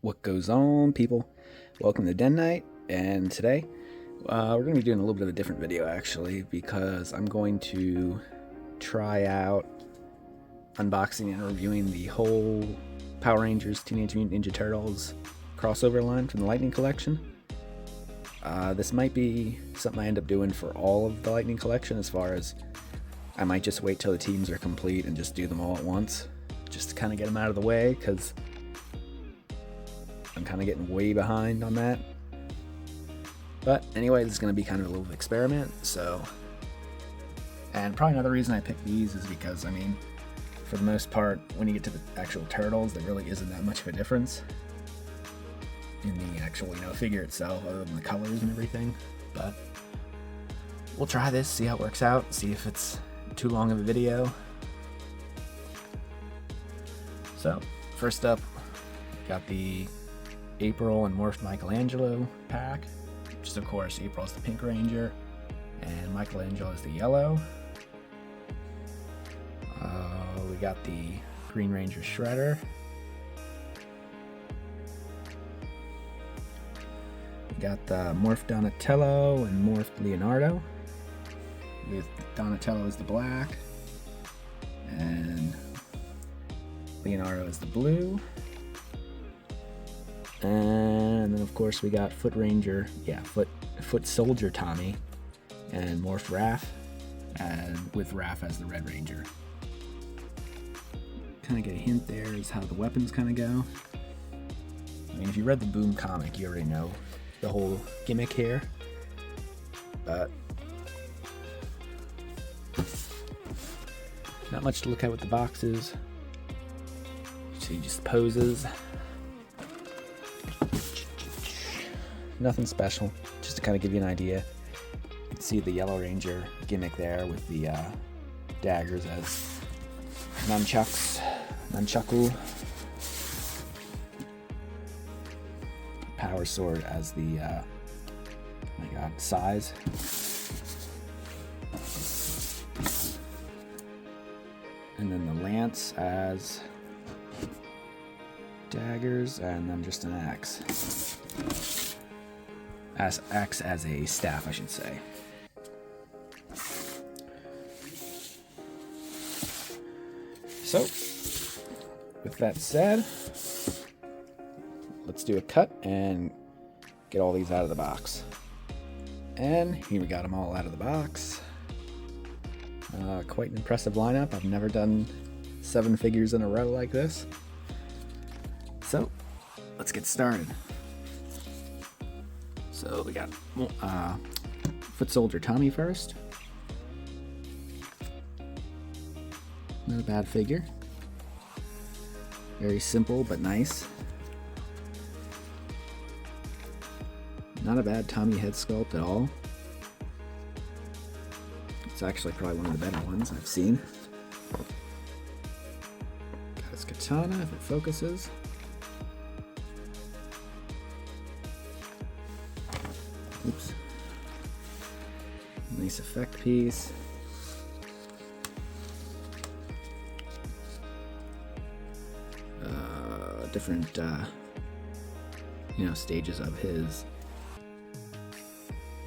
What goes on, people? Welcome to Den Night, and today we're going to be doing a little bit of a different video actually, because I'm going to try out unboxing and reviewing the whole Power Rangers Teenage Mutant Ninja Turtles crossover line from the Lightning Collection. This might be something I end up doing for all of the Lightning Collection, as far as I might just wait till the teams are complete and just do them all at once, just to kind of get them out of the way, because I'm kind of getting way behind on that. But anyway, this is going to be kind of a little experiment, so... And probably another reason I picked these is because, I mean, for the most part, when you get to the actual turtles, there really isn't that much of a difference in the actual, figure itself, other than the colors and everything. But we'll try this, see how it works out, see if it's too long of a video. So, first up, got the April and Morphed Michelangelo pack, which is, of course, April's the Pink Ranger and Michelangelo is the yellow. We got the Green Ranger Shredder. We got the Morphed Donatello and Morphed Leonardo, with Donatello as the black and Leonardo as the blue. And then of course we got Foot Soldier Tommy and Morphed Raph, and with Raph as the Red Ranger. Kind of get a hint there is how the weapons kind of go. I mean, if you read the Boom comic, you already know the whole gimmick here. But not much to look at with the boxes. See just poses. Nothing special, just to kind of give you an idea. You can see the Yellow Ranger gimmick there with the daggers as nunchaku. Power Sword as the, size. And then the Lance as daggers, and then just an axe. Axe as a staff, I should say. So, with that said, let's do a cut and get all these out of the box. And here we got them all out of the box. Quite an impressive lineup. I've never done 7 figures in a row like this. So, let's get started. So we got Foot Soldier Tommy first. Not a bad figure. Very simple but nice. Not a bad Tommy head sculpt at all. It's actually probably one of the better ones I've seen. Got his katana if it focuses. Oops. Nice effect piece. Different, stages of his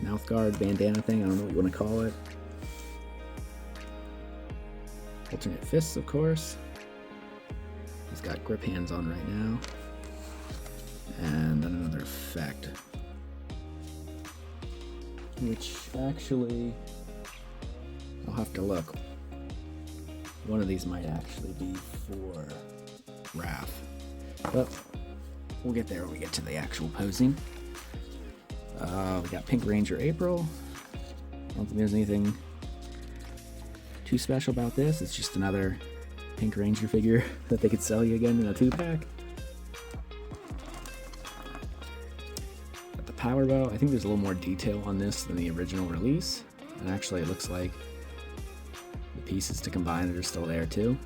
mouth guard, bandana thing. I don't know what you want to call it. Alternate fists, of course. He's got grip hands on right now. And then another effect, which actually, I'll have to look. One of these might actually be for Raph, but we'll get there when we get to the actual posing. We got Pink Ranger April. I don't think there's anything too special about this. It's just another Pink Ranger figure that they could sell you again in a 2-pack. Power bow. I think there's a little more detail on this than the original release, and actually it looks like the pieces to combine it are still there too,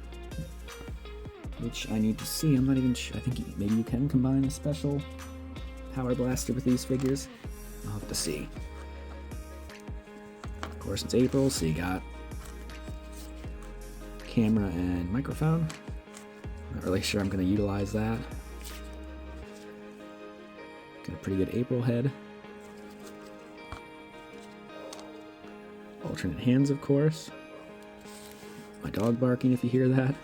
which I need to see. I'm not even sure. I think maybe you can combine a special power blaster with these figures. I'll have to see. Of course it's April, so you got camera and microphone. Not really sure I'm going to utilize that. Got a pretty good April head. Alternate hands, of course. My dog barking if you hear that.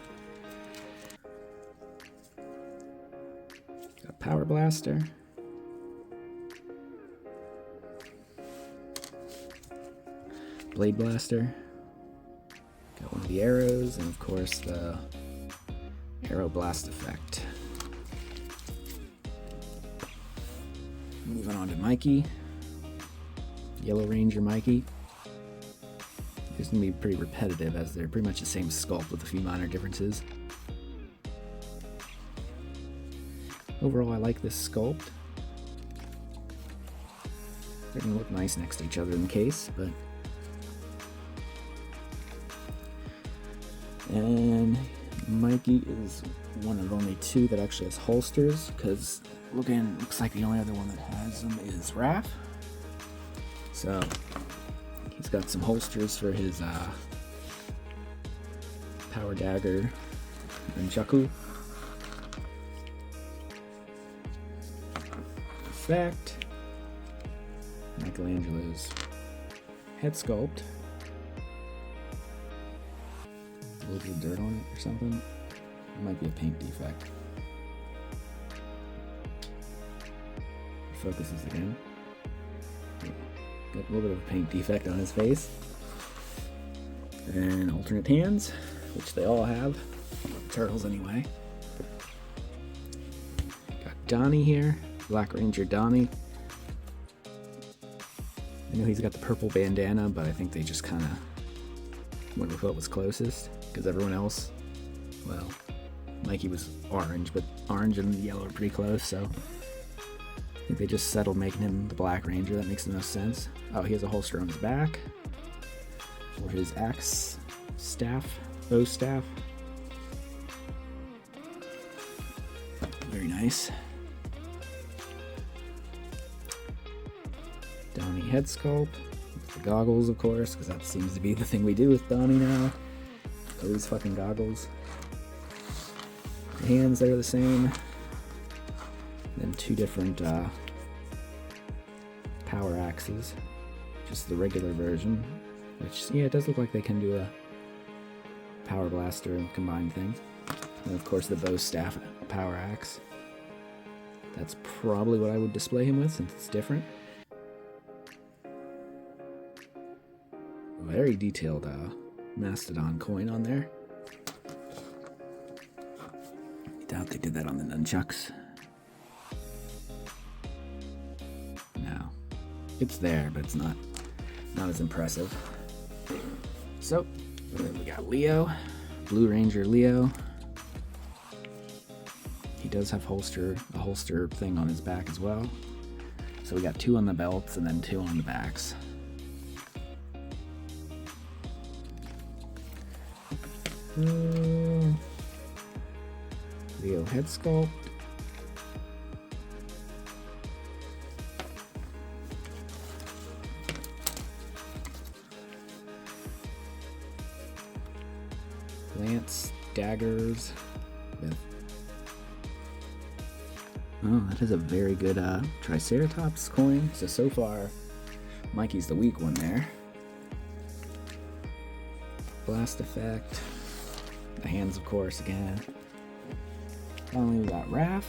Got a Power Blaster. Blade Blaster. Got one of the arrows, and of course the Arrow Blast effect. Moving on to Mikey. Yellow Ranger Mikey. He's going to be pretty repetitive as they're pretty much the same sculpt with a few minor differences. Overall, I like this sculpt. They're going to look nice next to each other in the case, but... And Mikey is one of only two that actually has holsters, because looks like the only other one that has them is Raph. So he's got some holsters for his power dagger and Chaku. Effect. Michelangelo's head sculpt. A little bit of dirt on it or something. It might be a paint defect. Focuses again. Got a little bit of a paint defect on his face. And alternate hands, which they all have. Turtles anyway. Got Donnie here. Black Ranger Donnie. I know he's got the purple bandana, but I think they just kind of went with what was closest. Because everyone else, well, Mikey was orange, but orange and yellow are pretty close, so I think they just settled making him the Black Ranger. That makes the most sense. Oh, he has a holster on his back for his axe staff, bow staff. Very nice. Donnie head sculpt, with the goggles, of course, because that seems to be the thing we do with Donnie now. Those fucking goggles. The hands, they're the same. Then two different power axes. Just the regular version. Which, yeah, it does look like they can do a power blaster combined thing. And of course the bow staff power axe. That's probably what I would display him with since it's different. Very detailed Mastodon coin on there. I doubt they did that on the nunchucks. No. It's there, but it's not as impressive. So, then we got Leo. Blue Ranger Leo. He does have a holster thing on his back as well. So we got two on the belts and then two on the backs. Leo head sculpt. Lance daggers with... Oh, that is a very good Triceratops coin. So far, Mikey's the weak one there. Blast effect. The hands, of course, again. Finally, we got Raph.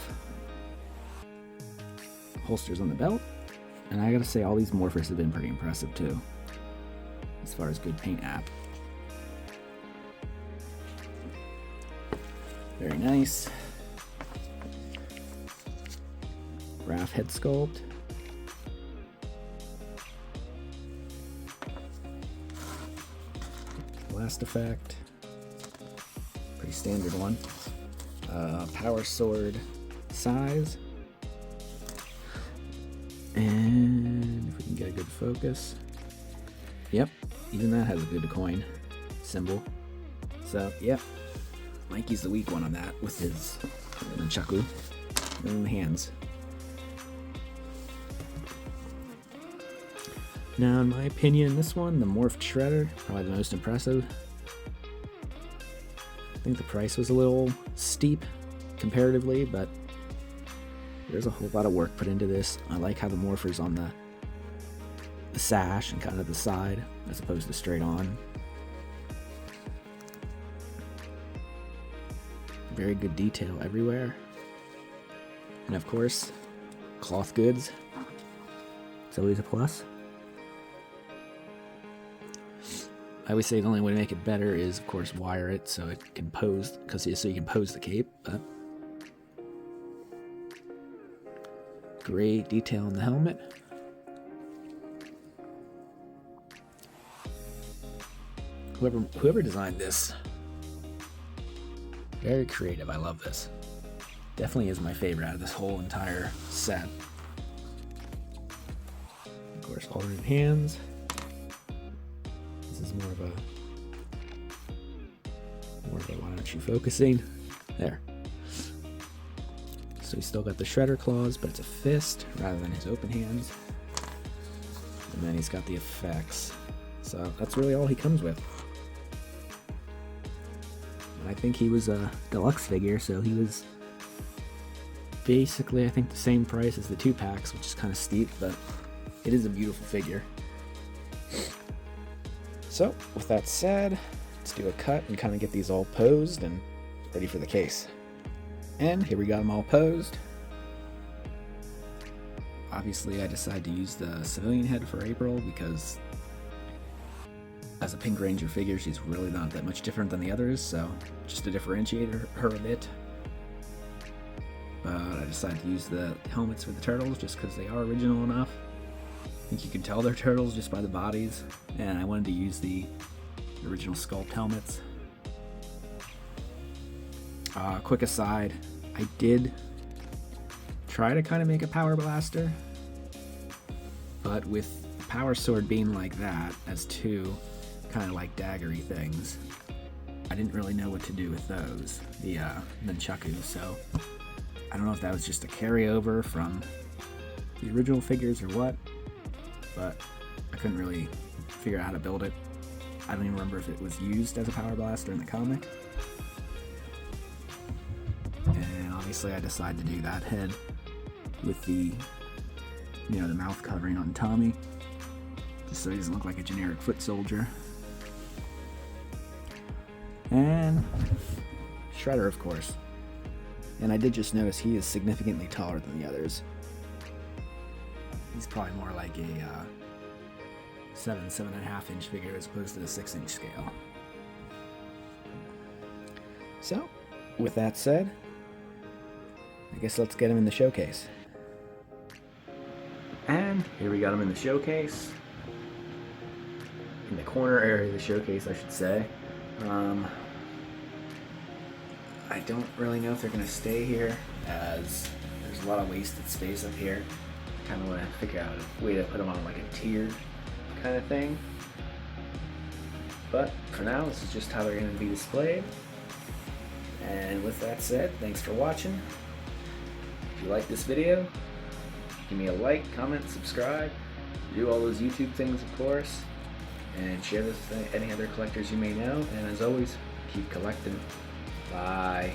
Holsters on the belt. And I gotta say, all these morphers have been pretty impressive, too. As far as good paint app. Very nice. Raph head sculpt. Blast effect. Pretty standard one. Power sword size. And if we can get a good focus. Yep, even that has a good coin symbol. So, yep. Mikey's the weak one on that with his nunchaku and the hands. Now, in my opinion, this one, the Morphed Shredder, probably the most impressive. I think the price was a little steep comparatively, but There's a whole lot of work put into this. I like how the morpher's on the sash and kind of the side as opposed to straight on. Very good detail everywhere. And of course, cloth goods. It's always a plus. I always say the only way to make it better is, of course, wire it so it can pose, so you can pose the cape. But great detail on the helmet. Whoever designed this, very creative. I love this. Definitely is my favorite out of this whole entire set. Of course, alternate hands. This is more of a why aren't you focusing? There. So he's still got the shredder claws, but it's a fist rather than his open hands. And then he's got the effects. So that's really all he comes with. And I think he was a deluxe figure, so he was basically, I think, the same price as the 2-packs, which is kind of steep, but it is a beautiful figure. So, with that said, let's do a cut and kind of get these all posed and ready for the case. And here we got them all posed. Obviously, I decided to use the civilian head for April because as a Pink Ranger figure, she's really not that much different than the others, so just to differentiate her a bit. But I decided to use the helmets for the turtles just because they are original enough. I think you can tell they're turtles just by the bodies, and I wanted to use the original sculpt helmets. Quick aside, I did try to kind of make a power blaster, but with the power sword being like that, as two kind of like daggery things, I didn't really know what to do with those, the nunchakus, so I don't know if that was just a carryover from the original figures or what, but I couldn't really figure out how to build it. I don't even remember if it was used as a power blaster in the comic. And obviously I decided to do that head with the, the mouth covering on Tommy, just so he doesn't look like a generic foot soldier. And Shredder, of course. And I did just notice he is significantly taller than the others. He's probably more like a 7.5 inch figure as opposed to the 6-inch scale. So, with that said, I guess let's get him in the showcase. And here we got him in the showcase. In the corner area of the showcase, I should say. I don't really know if they're going to stay here, as there's a lot of wasted space up here. Kind of want to figure out a way to put them on like a tiered kind of thing. But for now, this is just how they're going to be displayed. And with that said, thanks for watching. If you like this video, give me a like, comment, subscribe, do all those YouTube things, of course, and share this with any other collectors you may know. And as always, keep collecting. Bye.